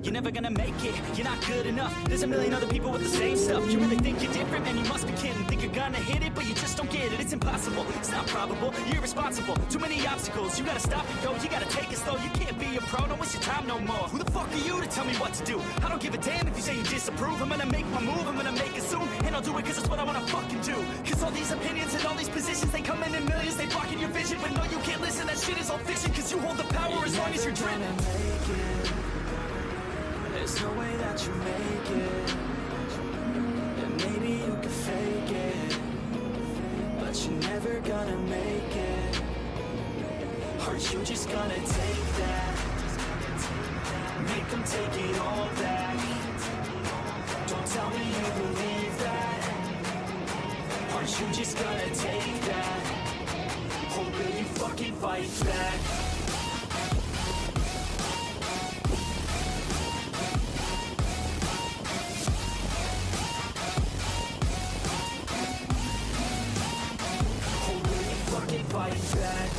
You're never gonna make it, you're not good enough. There's a million other people with the same stuff. You really think you're different? Man, you must be kidding. Think you're gonna hit it, but you just don't get it. It's impossible, it's not probable, you're irresponsible. Too many obstacles, you gotta stop it, yo. You gotta take it slow, you can't be a pro. Don't waste your time no more. Who the fuck are you to tell me what to do? I don't give a damn if you say you disapprove. I'm gonna make my move, I'm gonna make it soon. And I'll do it cause it's what I wanna fucking do. Cause all these opinions and all these positions, they come in millions, they blocking your vision. But no, you can't listen, that shit is all fiction. Cause you hold the power as long as you're dreaming. There's no way that you make it. And maybe you can fake it, but you're never gonna make it. Aren't you just gonna take that? Make them take it all back. Don't tell me you believe that. Aren't you just gonna take that? Or will you fucking fight back? Fight back.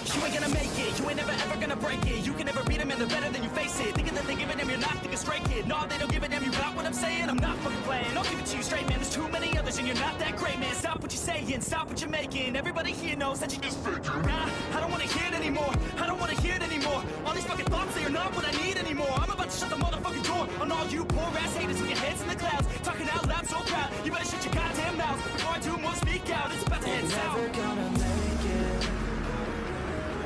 You ain't gonna make it, you ain't never ever gonna break it. You can never beat them and they're better than you face it. Thinking that they give a damn, you're not thinking straight, kid. No, they don't give a damn, you got what I'm saying? I'm not fucking playing, I'll give it to you straight, man. There's too many others and you're not that great, man. Stop what you're saying, stop what you're making. Everybody here knows that you just fake it. Nah, I don't wanna hear it anymore, I don't wanna hear it anymore. All these fucking thoughts, they are not what I need anymore. I'm about to shut the motherfucking door on all you poor ass haters with your heads in the clouds. Talking out loud so proud, you better shut your goddamn mouth before I do more speak out. It's about to head south. You're never gonna make it.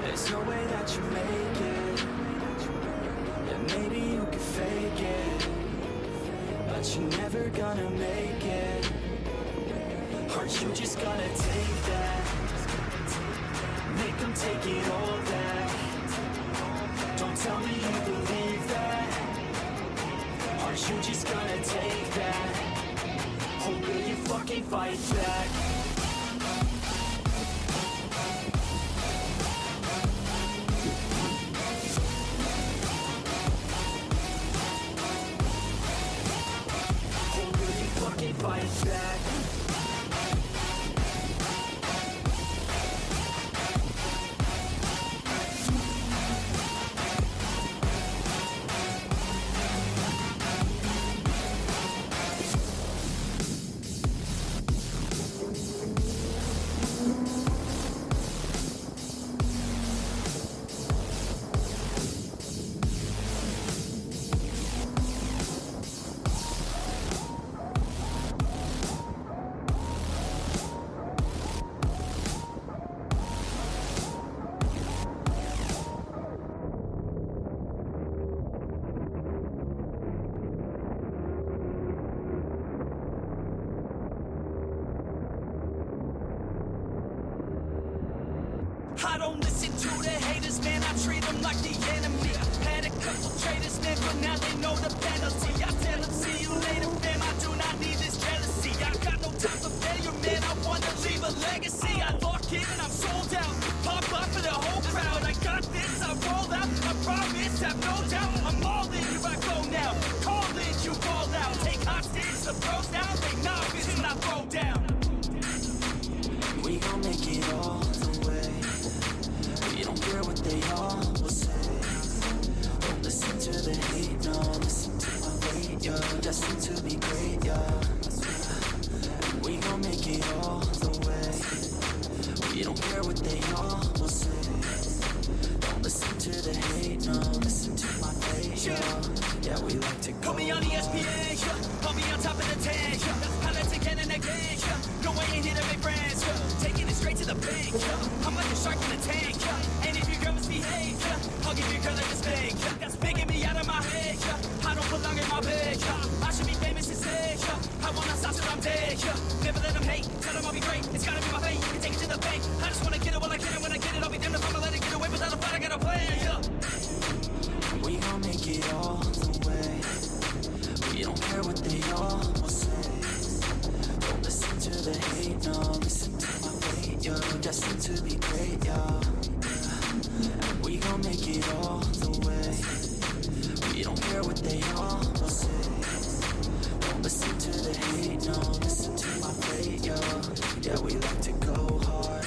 There's no way that you make it. Yeah, maybe you can fake it, but you're never gonna make it. Aren't you just gonna take that? Make them take it all back. Don't tell me you believe that. Aren't you just gonna take that? Or will you fucking fight back? Fight back. I don't listen to the haters, man, I treat them like the enemy. Had a couple traitors, man, but now they know the penalty. I tell them, see you later, fam, I do not need this jealousy. I got no time for failure, man, I wanna leave a legacy. I lock in and I'm sold out, pop up for the whole crowd. I got this, I roll out, I promise, have no doubt. I'm all in, here I go now, call in, you call out. Take hostage, the pros now, they novice and I throw down. We gon' make it all the way. We don't care what they all will say. Don't listen to the hate, no, listen to my weight, yo. Destined to be great, yo. We gon' make it all the way. We don't care what they all will say. Don't listen to the hate, no, listen to my weight, yo. Yeah, we like to go. Put me on ESPN, yeah. I'll be on top of the tank, yeah. I let it get in again, yeah. No way in here to make friends, yeah. Taking it straight to the bank, yeah. I'm like a shark in a tank, yeah. And if your girl misbehave, yeah, I'll give your girl like a spank, yeah. That's making me out of my head, yeah. I don't belong in my bed, yeah. I should be famous instead, yeah. I wanna stop till I'm dead, yeah. Never let them hate, tell them I'll be great. It's gotta be my fate, you can take it to the bank. I just wanna get it while I can, and when I get it, I'll be damned if I'ma let it get away without a fight. I got a plan, yeah. We gon' make it all the way. We don't care what they all will say. Don't listen to the hate, no, listen to my weight, yo. Destined to be great, yo. And we gon' make it all the way. We don't care care what they all will say. Don't listen to the hate, no, listen to my fate, yo. Yeah, we like to go hard.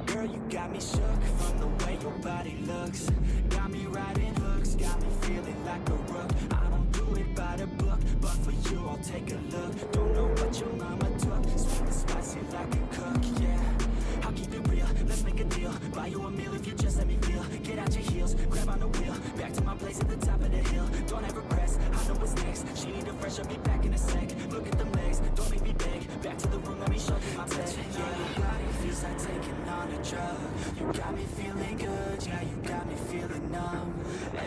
Girl, you got me shook from the way your body looks. Got me riding hooks, got me feeling like a rook. I don't do it by the book, but for you I'll take a look. Don't know what your mama took, sweet and spicy like a cook, yeah. I'll keep it real, let's make a deal. Buy you a meal if you just let me feel. Get out your heels, grab on the wheel. Back to my place at the top of the hill. Don't ever press, I know what's next. She need to fresh up, be back in a sec. Look at them legs, don't make me beg. Back to the room, let me show you my bed. Yeah, your body feels like taking on a drug. You got me feeling good, yeah, you got me feeling numb.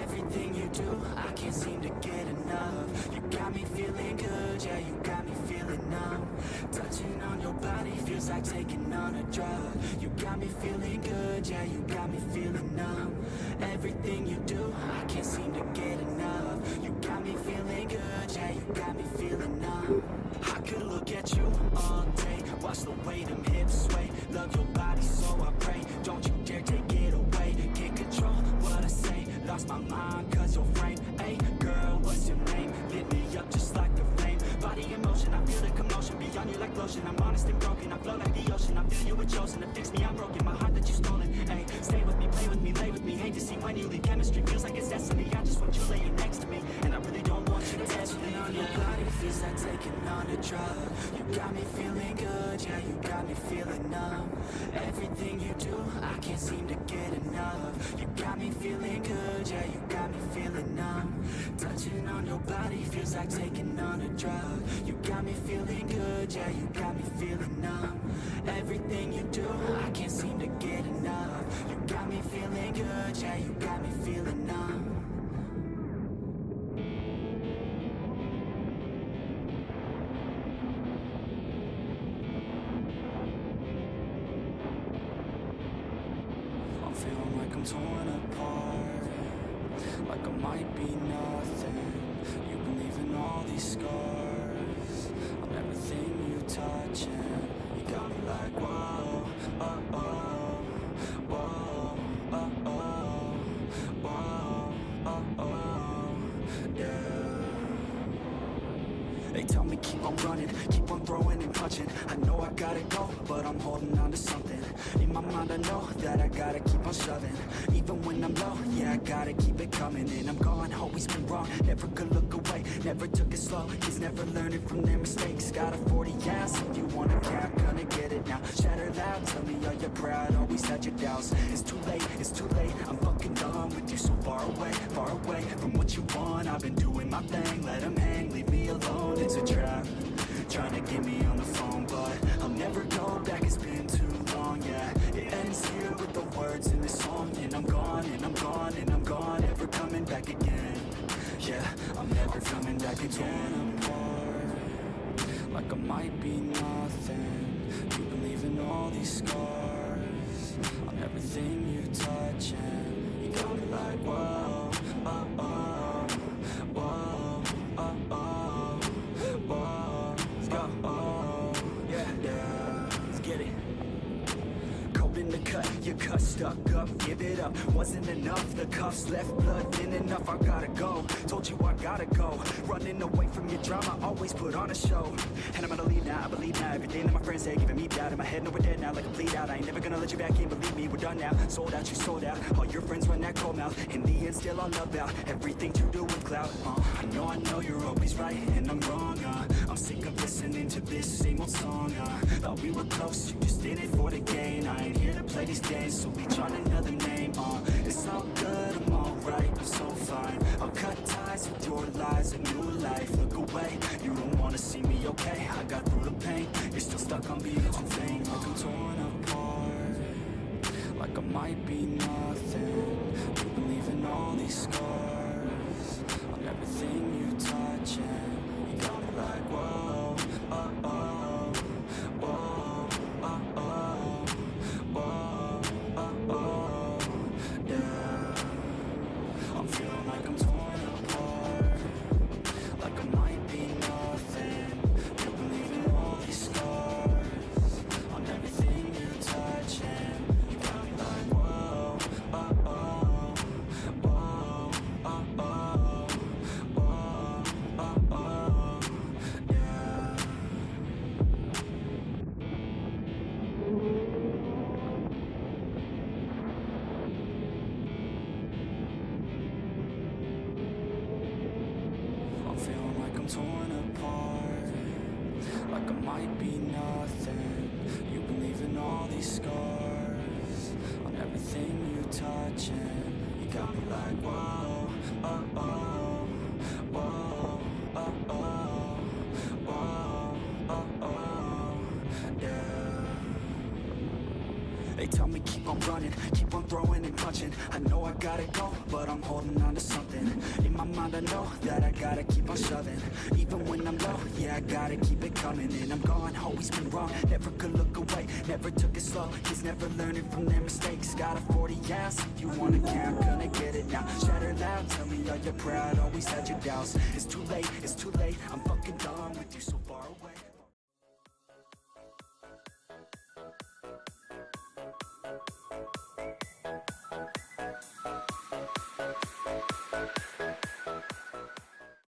Everything you do, I can't seem to get enough. You got me feeling good, yeah, you got me feeling numb. Touching on your body feels like taking on a drug. You got me feeling good, yeah, you got me feeling numb. Everything you do, I can't seem to get enough. You got me feeling good, yeah, you got me feeling numb. I could look at you all day, watch the way them hips sway. Love your body, so I pray. Don't you dare take it away. Can't control what I say. Lost my mind cause your frame. Hey girl, what's your name? Lit me up just like a flame. Body in motion, I feel the commotion. Beyond you like lotion, I'm honest and broken. I flow like the ocean, I feel you were chosen to fix me, I'm broken. My heart that you stolen. Hey, stay with me, play with me, lay with me. Hate to see when you leave, chemistry feels like it's destiny. I just want you laying next to me, and I really don't want you to test me. On your body feels like taking on a drug. You got me feeling good, yeah, you got me feeling numb. Everything you do, I can't seem to get enough. You got me feeling good, yeah, you got me feeling numb. Touching on your body feels like taking on a drug. You got me feeling good, yeah, you got me feeling numb. Everything you do, I can't seem to get enough. You got me feeling good, yeah, you got me feeling numb. I'm feeling like I'm torn apart, like I might be nothing. You've been leaving all these scars on everything you touch, and you got me like whoa, oh, oh, whoa, oh, oh, whoa, oh, oh, yeah. They tell me keep on running, keep on throwing and punching. I know I gotta go, but I'm holding on to something. In my mind I know that I gotta keep on shoving. Even when I'm low, yeah, I gotta keep it coming. And I'm gone, always been wrong, never could look away. Never took it slow, kids never learning from their mistakes. Got a 40 ass, if you want a cap, gonna get it now. Shatter loud, tell me are you proud, always had your doubts. It's too late, I'm fucking done with you. So far away from what you want. I've been doing my thing, let them hang, leave me alone. It's a trap, trying to get me on the phone, but I'll never go back, it's been too long, yeah. It ends here with the words in this song, and I'm gone, and I'm gone, and I'm gone, never coming back again. Yeah, I'm never coming back again. Apart, like I might be nothing. You believe in all these scars on everything you touch, and you got me like whoa, oh, oh, whoa, oh, oh, whoa, oh, oh, yeah, yeah, let's get it. Cold in the cut, your cut stuck up, give it up. Wasn't enough, the cuffs left blood thin enough. I gotta go, told you I gotta go. Running away from your drama, always put on a show. And I'm gonna leave now, I believe now. Everything that my friends say, giving me doubt. In my head, no, we're dead now, like a bleed out. I ain't never gonna let you back in, believe me, we're done now. Sold out, you sold out. All your friends run that cold mouth. In the end, still all about everything you do with clout. I know you're always right, and I'm wrong. I'm sick of listening to this same old song. Thought we were close, you just did it for the gain. I ain't here to play these games, so we trying another name. It's all good, I'm alright, I'm so fine. I'll cut ties with your lies, a new life. Look away, you don't wanna see me, okay? I got through the pain, you're these scars on everything you touch, and you got me like whoa, oh, oh, whoa, oh, oh, whoa, oh, oh, yeah. I'm feeling like I'm torn apart, like I might be nothing. You believe in all these scars on everything you touch, and you got me like whoa, oh, oh, whoa, oh, oh, whoa, oh, oh, yeah. I'm feeling like I'm torn apart, like I might be nothing. You believe in all these scars on everything you touch, and you got me like whoa, oh, oh, whoa, oh, oh, whoa, oh, oh, yeah. They tell me keep on running, keep on throwing and punching. I know I gotta go, but I'm holding on to something. In my mind I know that I gotta keep on shoving. Even when I'm low, yeah, I gotta keep it coming. And I'm gone, always been wrong, never could look away. Never took it slow, kids never learning from their mistakes. Got a 40 ounce, if you wanna count, gonna get it now. Shatter loud, tell me are you proud, always had your doubts. It's too late,